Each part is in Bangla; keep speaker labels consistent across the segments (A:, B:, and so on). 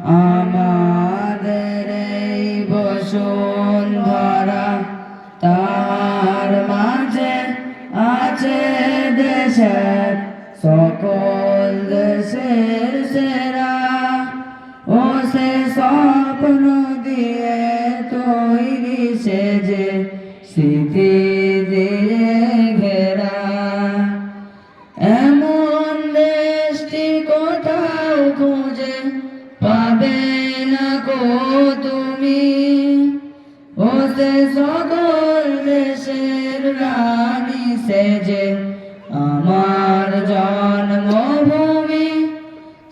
A: আমাদের এই বসুন্ধরা তার মাঝে আছে দেশের সকল দেশের সেরা ও সে স্বপ্ন দিয়ে তৈরি সে যে স্মৃতি দিয়ে ঘেরা এমন দেশটি কোথাও খুঁজে পাবে না গো তুমি ও সে সকল দেশের রানী সে যে আমার জন্মভূমি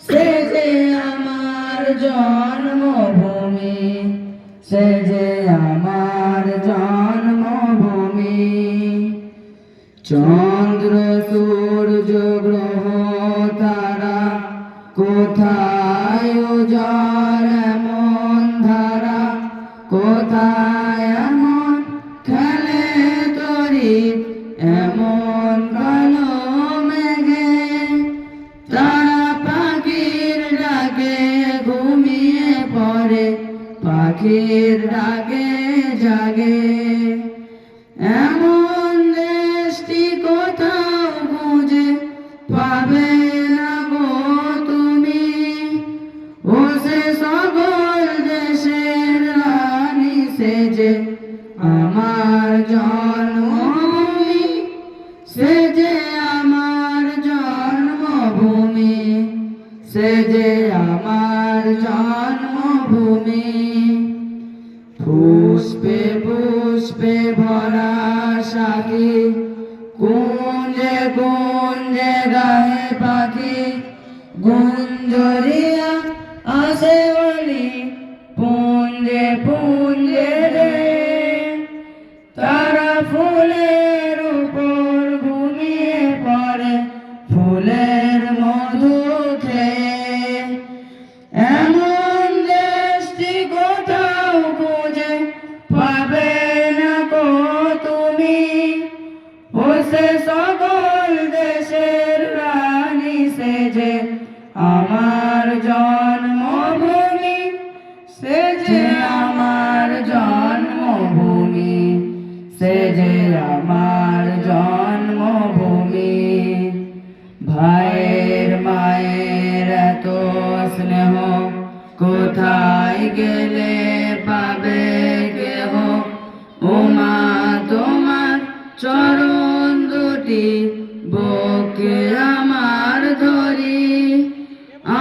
A: সে যে আমার জন্মভূমি সে যে আমার জন্মভূমি চন্দ্র সূর্য গ্রহ তারা কোথায় উজাড় এমন ধারা কোথায় এমন খেলে তরি এমন কালো মেঘে তারা পাখির ডাকে ঘুমিয়ে পড়ে পাখির ডাকে জাগে এমন দেশটি কোথাও খুঁজে পাবে না গো তুমি ও সে সকল দেশের রানী সে যে আমার জন্মভূমি সে যে আমার জন্মভূমি সে যে আমার জন্মভূমি পুষ্পে পুষ্পে ভরা সাথী কুঞ্জে কুঞ্জে গায়ে পাখি গুঞ্জরিয়া আসে বলি পুঞ্জে পুঞ্জে রে তারা ফুলের উপর ঘুমিয়ে পড়ে ফুলের মধু খেয়ে এমন দেশটি কোথাও খুঁজে পাবে না গো তুমি ও সে সকল দেশের রানী সে যে আমার জন্মভূমি সে যে আমার জন্মভূমি সে যে আমার জন্মভূমি ভাইয়ের মায়ের এত স্নেহ কোথায় গেলে পাবে কেহ ও মা তোমার চরণ দুটি বুকে আমার ধরি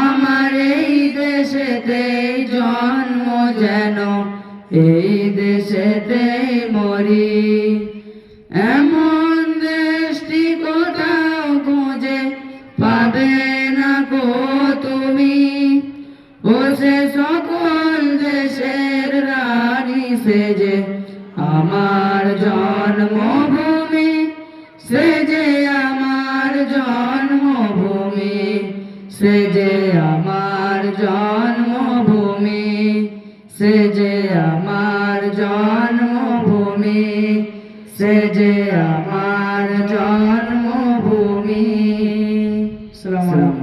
A: আমার এই দেশেতেই জন্ম যেন এই দেশেতেই মরি এমন দেশটি কোথাও খুঁজে পাবে না গো তুমি ও সে সকল দেশের রানী সে যে আমার জন্মভূমি সে যে আমার জন্মভূমি সে যে আমার জন্মভূমি সে যে আমার জন্মভূমি সে যে আমার জন্মভূমি। আসসালামু আলাইকুম।